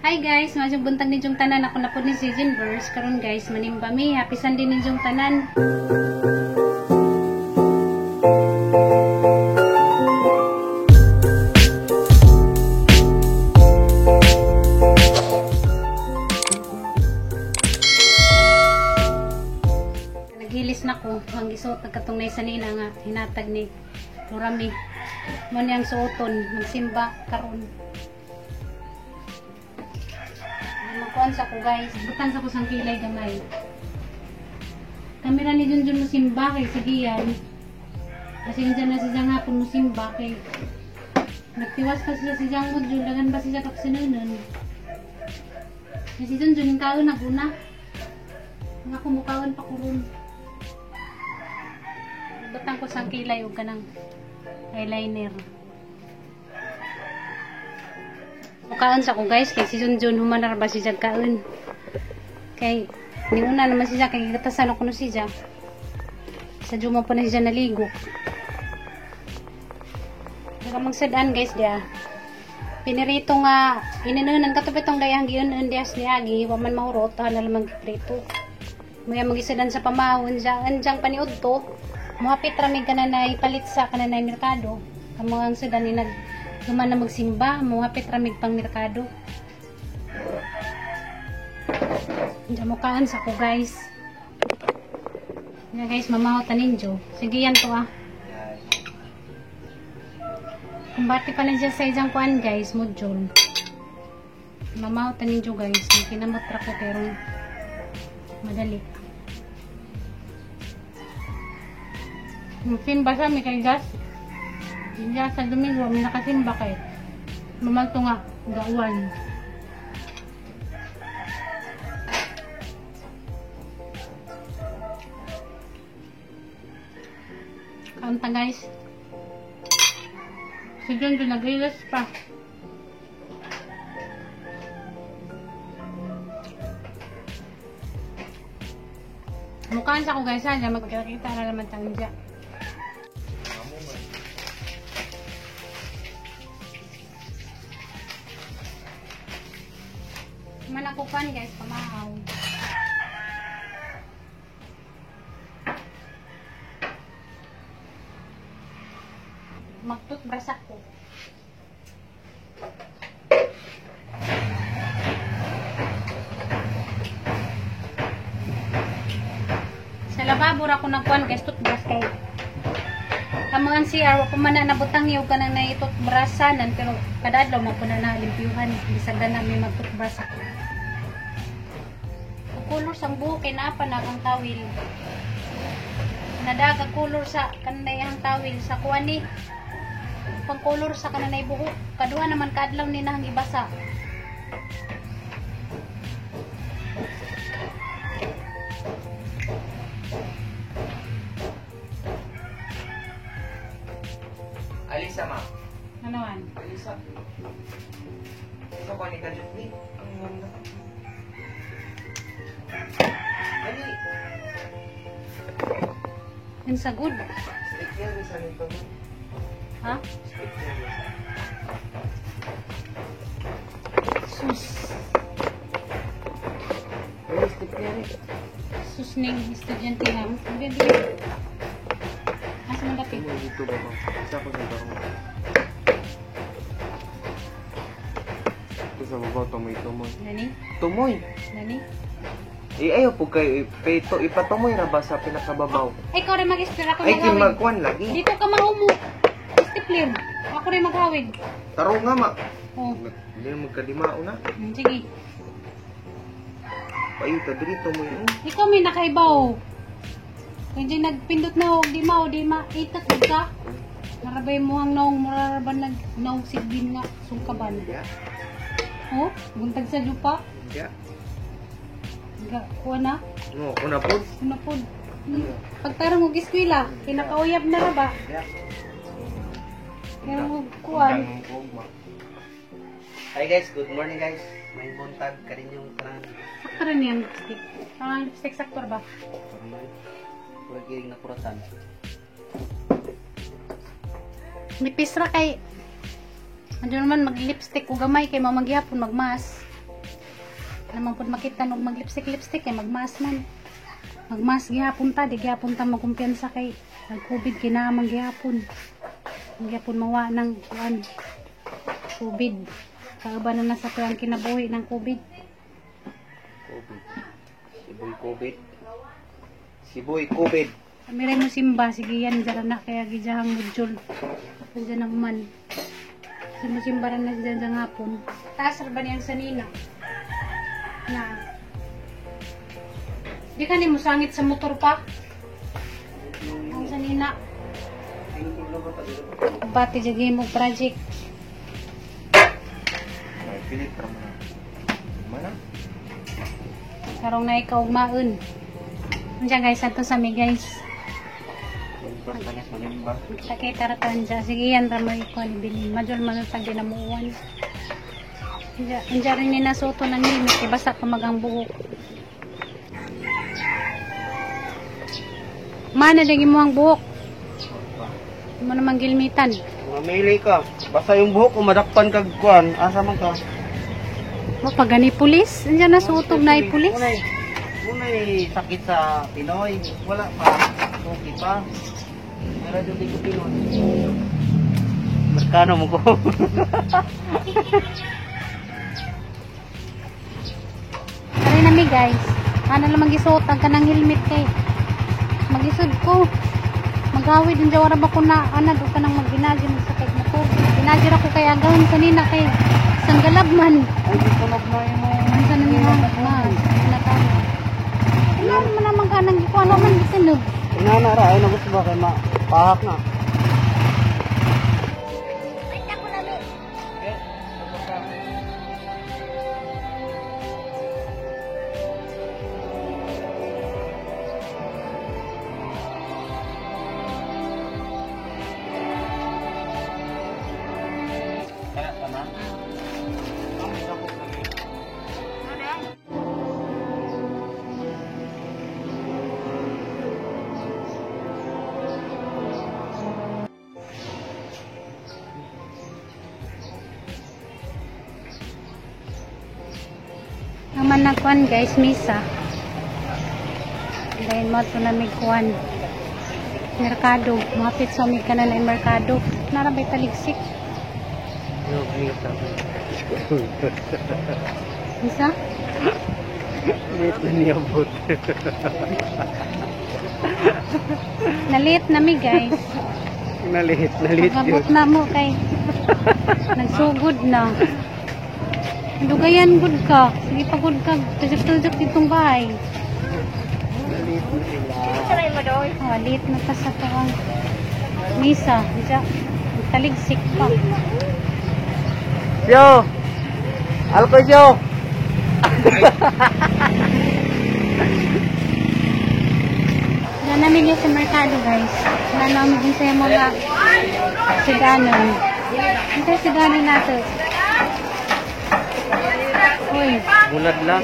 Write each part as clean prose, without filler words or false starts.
Hi guys, masig buntag ninyong tanan. Ako na po ni si Jinverse. Karon guys, manimba mi. Happy Sunday ninyong tanan. Naghilis na ko. Ang isuot nagkatong na isa nila nga. Hinatag ni Lurami. Mo niyang suoton. Magsimba karon. Magkuhan sa ko guys. Butang sa ko sang kilay gamay. Kamera ni Junjun musimba kay sige yan. Kasi dyan na siya nga kung musimba kay nagtiwas pa siya si Jang Mudjul. Dagan ba siya kaksinunan. Kasi si Junjun yung kaon naguna. Nga kumukawan pa kurun. Butang ko sang kilay o kanang eyeliner. Mukaan sa ko guys, kay si Junjun humanar ba siya kaon. Kay ni una naman siya kay gatasan ako no siya. Sa juma pa na siya naligo. Saka magsadaan guys dia. Pinirito nga ininunan katupitong dayang giunon dias ni Agi, wa man mahurot ana lamang prito. Maya magisadan sa pamahon siya anjang paniud to. Muhapit ra mig kananay palit sa kananay merkado. Amo ang sedan ni nag Guman na magsimba, muhapit ramig pang merkado. Diyan mukaan sa ko guys. Yan guys, mamahot ninyo. Sige yan to ah. Kung bati pa na dyan sa isang kuan guys, module. Mamahot ninyo guys. Kinamot ra ko pero madali. Mungkin basa may kay gas. Hindi sa Domingo, may nakasimba kayo. Mamalto nga, gauwan. Kaunta guys. Si Junjun nag-rilas pa. Mukhaan sa ko guys, ha? Magkakita na naman tayo dyan. Manakupan guys, pamahaw. Magtutbrush ako. Sa lababo ra ko nagkuan guys, toothbrush kay. Kamangan CR, wa ko man na nabutang yung ka na itutbrushanan, pero kada adlaw man ko na nalimpyuhan. Bisagdan na may magtutbrush ako. Kulor sang buhok kay naapa na ang tawil. Nadaga kulor sa kanayang tawil sa kuani. Pang kulor sa kanay buhok. Kaduha naman kadlaw ni nang ibasa. Alisa ma. Ano man? Alisa. Ito ko ni Kajut ni. Ang ganda. Ani. Yun sa good. Stick yan sa nito. Ha? Stick yan sa. Sus. Ay, stick yan eh. Sus ning estudyante nga. Hindi. Asa man dapit? Dito ba ba? Isa ko sa tarong. Ito sa baba, tumoy. Nani? Tumoy! Nani? Ayaw po kayo, ipatumoy na ba sa pinakababaw? Ay, ikaw rin mag-explain ako Ay, magawid. kimagkuhan lagi. Dito ka mahumo. Stipler. Ako rin maghawid. Tarong nga ma. Oh. Hindi na magkalimao na. Sige. Payo, diri tumoy. Ikaw may nakaibaw. Kaya nagpindot na huwag di maitat ka. Marabay mo ang naong maraban naong sigbin nga sungkaban. Yeah. Oh, buntag sa lupa. Yeah. Kuha na. No, una po. Ano po? Pagtarong mo giskwila, kinakauyab na ba? Yeah. Kaya mo kuha. Hi guys, good morning guys. May buntag ka rin yung tanan. Sakto rin yan, lipstick. Lipstick saktor ba? Huwag giring na kuratan. Nipis ra kay Ano naman mag-lipstick o gamay kay mamagyapon magmas. Naman pud makita og mag-lipstick kay magmas man. Magmas gihapon ta, di gihapon ta magkumpiyansa kay nag-COVID kinamang gihapon. Gihapon mawa ng kuan COVID. Kauban na sa tuwang kinabuhi ng COVID. Siboy COVID. Siboy COVID. Kami rin mo simba, sige yan, dyan na kaya gijahang module. Dyan ang man. Sige mo simba rin na dyan dyan hapon. Taas ba niyang sanina? Na. Di ka ni mo sangit sa motor pa? Ang sanina. Bati jagi mo project. Ay, pilit ka mo na. Mana? Karong na ikaw maun. Diyan guys, ato sa mi guys. Sakit taratan dyan. Sige yan ramay ko ni bilin. Majol manutag din namuwan. Diyan rin ninasuto ng limit. Basta pamagang buhok. Mana dagi mo ang buhok. Mo namang gilmitan. Mamili ka. Basta yung buhok ko madakpan kag kuan. Asa man ka? O pag gani pulis. Diyan nasutog na pulis. Unay sakit sa Pinoy. Wala pa. Okay pa. Pero doon di ko Pinoy. Merkano mo ko. Ari na mi guys. Ano lang magisuot ang kanang helmet kay. Magisod ko. Magawid din jawara ba ko na ana do kanang magginagin sa kay motor. Ginagir ako kay agawon kanina kay sanggalab man. Ay di ko nagmay mo. Ano na niya na ano man naman ka nang ikuha naman gisinog. Inana ra ay nagusto ba kay pahak na. Naman na kuan guys, misa. Dahil mo ito na may kuan. Merkado. Mapit sa may kanan ay merkado. Narabay taligsik. Isa? Dito niya bot. Nalit na mi guys. Nalit Nagabot na mo kay nagsugod na. Dugayan good ka. Sige pa good ka. Tujok-tujok ditong bahay. Nalit na sila. Oh, lit na ta sa tuwang misa. Diya, taligsik pa. Yo! Alko yo! Yan namin yung sa merkado guys. Wala namin din sa mga siganon. Ito yung siganon natin. Uy. Bulat lang.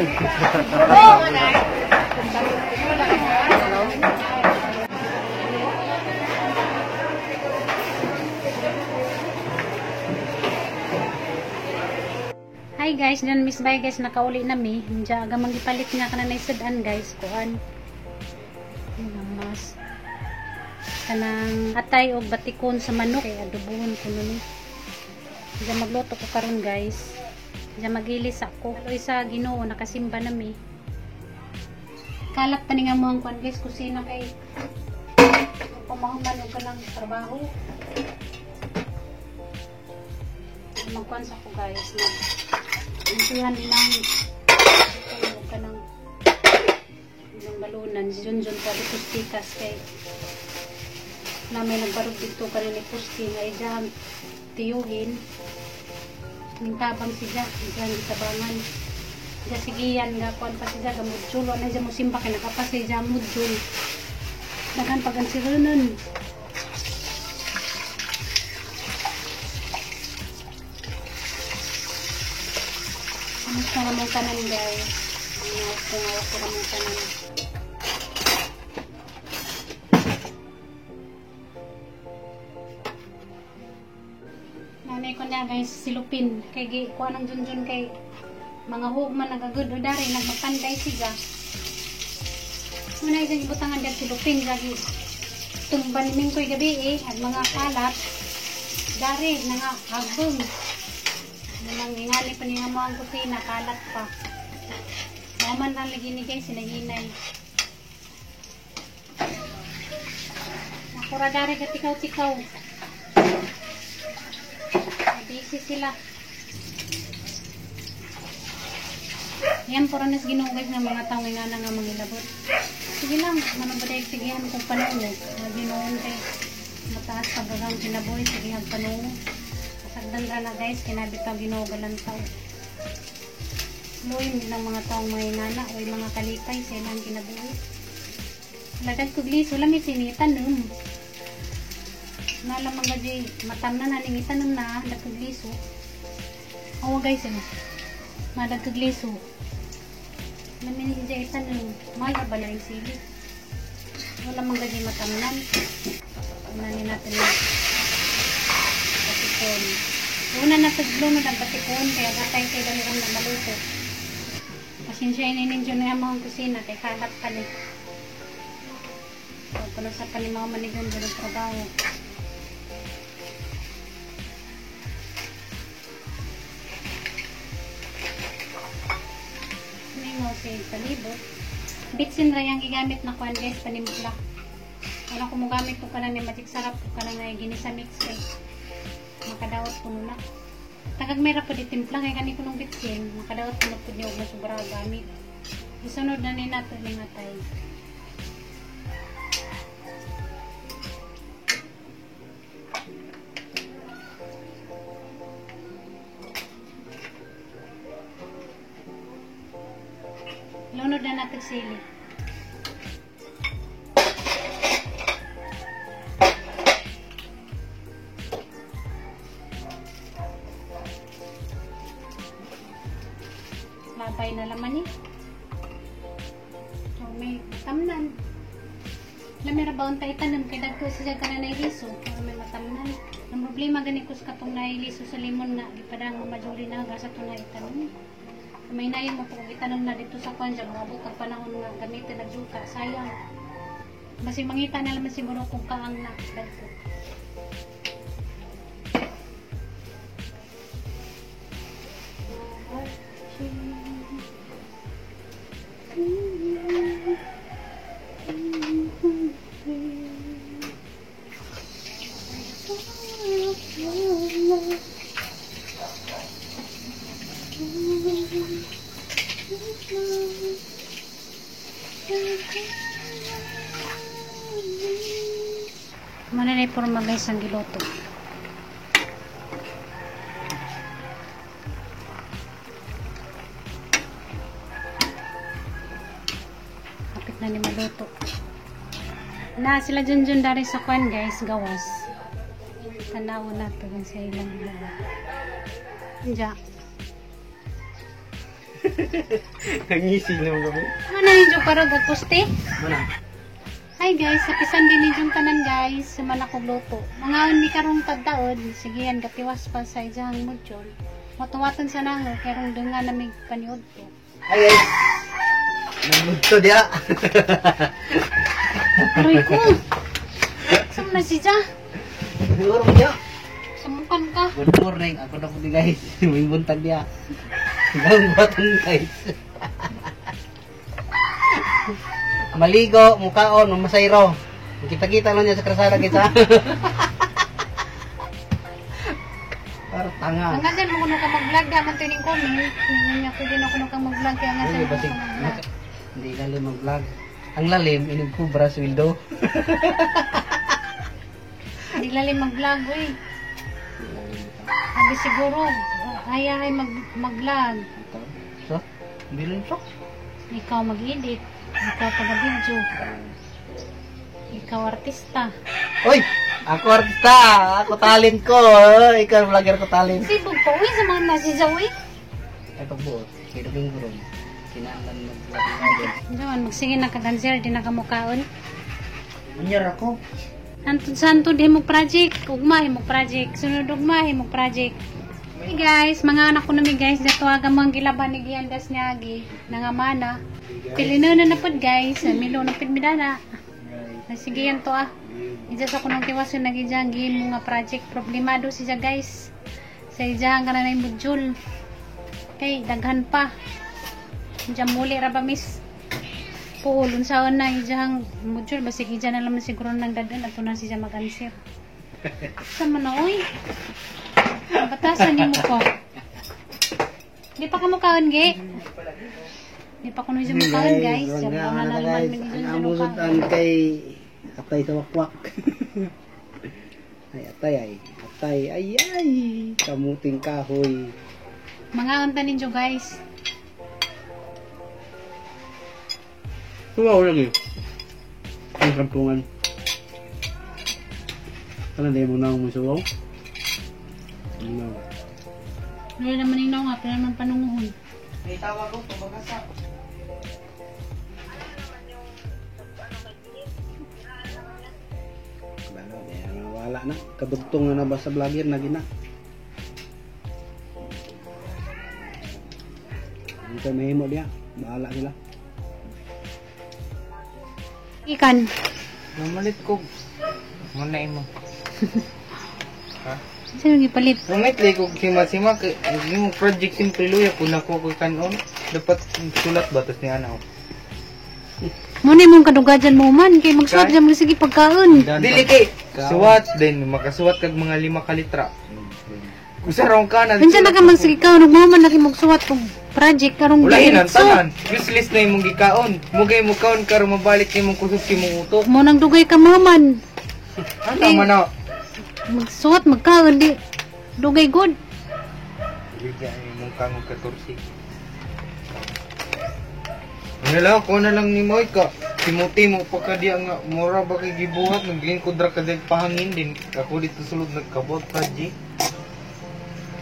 Hi guys, dyan Miss Bay guys, nakauli na mi. Diyan aga magipalit nga ka na naisadan guys. Kuan. Mas kanang atay o batikon sa manok kay adobohon ko nun. Diyan magluto ko karon guys. Diyan magilis ako. Alo isa Ginoo nakasimba na mi. Kalat pa ni nga mo ang kuan guys, kusina kay pamahuman og kanang trabaho. Magkuan sa ko guys na intuhan din ang kanang ng balunan si Junjun pa di pustikas kay na may nagbarog dito kanina ni pusti nga ijang tiyuhin ning tabang siya ijang gitabangan siya sigiyan nga kuan pa siya gamudjul na siya musimba kay nakapas siya mudjul daghan pagan si Renon. Kamusta naman kanan guys? Ngawak ko naman kanan. Nanay ko niya guys, silupin. Kay kuha ng junjun kay mga hugman nagagod o dari, nagmagpanday siya. Muna isang ibutangan dyan silupin. Lagi tumban nimin ko'y gabi at mga kalat. Dari, nga agbong. Nang ingali pa niya mo ang kusina, kalat pa. Maman lang lagi ni guys, sinahinay. Nakura dari ka tikaw-tikaw. Busy sila. Yan, pura nas ginugay ng mga tao nga na nga mangilabot. Sige lang, manabaday sigihan kung panungo. Ginoon kay mataas pa bagang kinaboy, sigihan panungo. Kasagdan na guys, kinabitaw ginugalan tao. Luim ng mga taong may nana o mga kalipay sa ilang kinabuhi. Lagad kugliso lang isinitan nung. Nalamang gaji matam na naningitan nung na lagkugliso. Oo guys yun. Malagkugliso. Namin hindi itan nung mala ba na yung sili. Wala mang gaji matamnan. Unanin natin yung patikon. Una na taglo na ng patikon kaya gatay kayo dalawang na maluto. Pasensya ninyo na yung mga kusina kay kalat palit. So, kung sa panimaw manigon ba ng trabaho. Panimaw si palibot. Bitsin ra yung gigamit na kuan guys, panimula. Wala ko mo gamit ko ka lang ni Magic Sarap ko ka lang na ginisa mix kay makadawat ko muna. Tagag mayra po di timpla kay kani ko nung bitsin, makadawat ko po niyo na sobra gamit. Isunod na ni nato ni matay. Lunod na natin sili. Labay na laman eh. So, may matamnan. Lamira ba unta itanam kay dagko siya ka na nailiso. Pero may matamnan. Ang problema gani kus katong nailiso sa limon na gipadang mamajuli na gasa to na itanam. May nayon mo kung itanong na dito sa kwan dyan, mabot ang panahon na gamitin nagjuta, sayang. Basi mangita na naman siguro kung kaang na dagko. Mana na porma guys ang giloto. Kapit na ni maluto. Na sila junjun dari sa kwan guys, gawas. Tanaw na to sa ilang mga. Diya. Nangisig naman kami. Mana ninyo parang gagpusti? Mana? Hi guys, sapisan din ninyong tanan guys, sa malakog luto. Mga ni karong tagdaod, sige yan, gatiwas pa sa isang module. Matuwatan sa nango, karong doon nga namig paniod ko. Hi guys! Nagmudto dia! Aroy ko! Saan na siya? Siguro mo dia! Samukan ka. Good morning, ako na po di guys. May buntag dia. Sigang batang guys. Maligo, mukaon, mamasayro. Kita-kita lang niya sa krasada kita. Parang tanga. Ang ganyan mo kuno ka mag-vlog, daman ito yung comment. Hindi niya ko din ako nung ka mag-vlog, kaya nga Ay, sa'yo basig, ka mag-vlog. hindi lalim mag-vlog. Ang lalim, inigkubra sweldo. Hindi lalim mag-vlog, uy. Sabi siguro, ay mag-vlog. So, bilin so. Ikaw mag-edit. Ikaw taga-video. Ikaw artista. Uy! Ako artista! Ako talent ko! Ikaw vlogger ko talent. Sibog pa, uy, sa mga nasisaw, uy. Ay pagbuot. Kaya rin gurong. Kinaalan mag-vlog. Diyan, magsige na ka-dancer, di na kamukaon. Manyar ako. Antun santo di mo project, ugma mo project, sunod ugma mo project. Hey guys, mga anak ko nami guys, dato aga mga gilaban ni giandas niya gi nangamana. Pilino na napod guys, milo na pidmidana. Sige yan to ah. Ija sa kunong tiwason nagijang gi mga project problemado siya guys. Sa ijang kana na module. Kay daghan pa. Ija muli ra ba miss? Puulon sa na ijang module basi ija na lang siguro nang dadan ato na siya mag-answer. Sama na oy. Batasan niyo mo ko. Di pa ka mukaon, Ge. Di pa ko nung siya mukaon, guys. Yan po na nalaman mo niyo sa Amusutan kay atay sa wakwak. Ay. Atay, ay. Kamuting kahoy. Mga unta ninyo, guys. Tumaw lagi. Ang kampungan. Ano na mo na mo suwaw? Ano? Ano naman ninaw nga, pero naman panunguhon. May tawag ko, pabagasa. Wala na. Kadugtong na ba sa vlogger na gina. Hindi ka mahimo diya. Bahala sila. Ikan. Mamalit ko. Muna mo. Ha? Sino gipalit? Rumit lay ko sima-sima kay yung project simple luya kun ako ko kanon dapat sulat batas ni ana. Muna mong kadugajan mo man, kay magsuot dyan mo sige pagkaon. Dili kay suwat din makasuwat kag mga 5 ka litra. Kusarong ka na. Minsan na ka magsige ka, mo man laki magsuot kong project karong Ulahin ang diretso. tanan. Useless na imong gikaon. Mugay mo kaon karon mabalik imong kusog imong utok. Mo nang dugay ka maman. Ano man na? Magsuot, magkaon di. Dugay good. Bigyan imong kangog 14. Nila ko na lang ni Moy ka. Timuti mo pa ka diya nga mura ba kay gibuhat naging kudra ka dahil pahangin din. Ako dito sulod nagkabot project.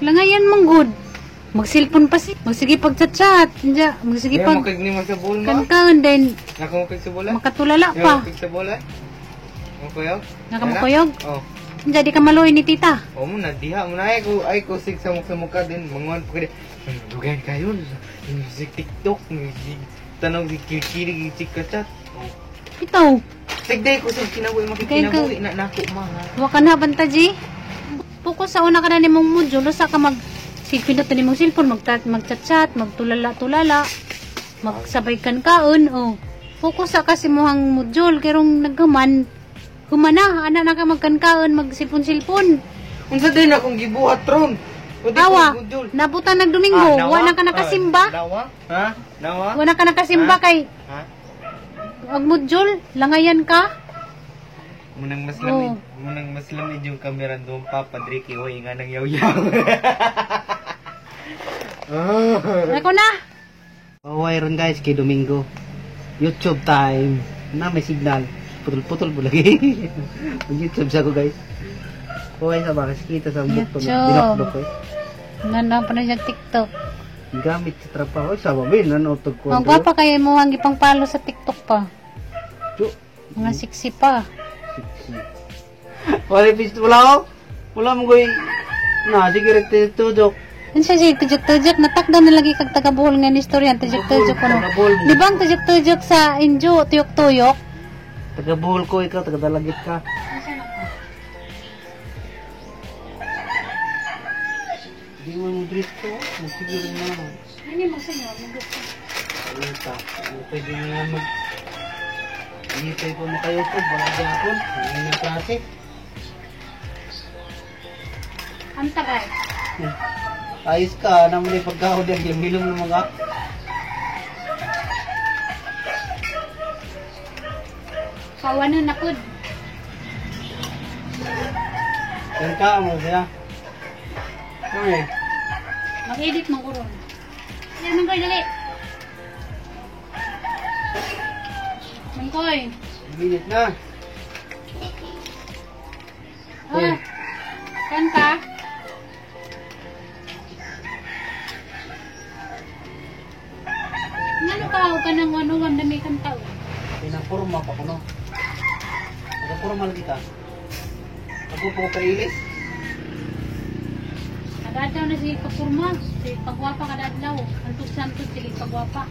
Langayan mong good. Mag-cellphone pa si. Magsige pag-chat-chat. Diya, magsige Kaya pag mo kag ni sa bola. kan-kan din. Nako mo kag sa bola. Makatulala Kaya pa. mo kag sa bola. Mo kuyog? Nakamukuyog. Oh. Diya, di ka maluoy ni tita. O mo na diha mo na ay ko sig sa mukha din manguan pa kadi. Dugan kayo sa TikTok music tanong si kiri chik ka chat. Ito. Sigday ko sa kinabuhi makikinabuhi na nako mga. Huwa ka na, Bantaji. Focus sa una ka na ni mong module. Sa ka mag-silpindot na ni mong cellphone. Mag-chat-chat, magtulala-tulala. Magsabay kaon. Oh. Focus sa kasi mohang module. Kerong nagkaman. Humana. Anak na ka magkankaon. Mag-silpon-silpon. Unsa din akong gibuhat ron. Awa. Nabutan nagdomingo. Wala ka nakasimba. Nawa? Ha? Nawa? Wala ka nakasimba kay Ha? ang module. Langayan ka. Munang mas Oh. lamig yung camera doon Papa Drake oy nga nang yaw-yaw. Ako na. Away ron guys kay Domingo. YouTube time. Na may signal. Putol-putol po lagi. YouTube sa ko guys. Away sa bakas kita sa bukto YouTube. na binokdok ko. Nandang pa na siya TikTok. Gamit sa trabaho sa babi nanotog ko. Ang gwapa kayo mo ang ipang palo sa TikTok pa. Chu. Mga sexy pa. Wala pisto wala. Wala mo koy. Na sige rete tudok. Ano siya siya, tujok-tujok, natakdan na lagi kag taga-buhol nga ni istorya, tujok-tujok ko no. Di ba ang tujok-tujok sa injo, tuyok-tuyok? Taga buhol ko ikaw taga dalagit ka. Di mo dito, masiguro na. Ano mo sa inyo? Alita, pwede nga mag... Hinipay po maka-YouTube, wala gapon. Hindi na klase. Ang tagay. Ayos ka, naman yung pagkahod yan, hilom ng mga... Kawanan na pod. Yan ka mo siya. Okay. Mag-edit mo ko ron. Yan, Mangkoy, dali. Mangkoy. Minute na. Ah, kanta. Ano ka ng ano, wanda may kanta. Pinapurma pa ko no. Pinapurma lagi ka. Ako po kailis. Kadadlaw na sige pagpurma. Sige pagwapa kadadlaw. Antos santos sige pagwapa.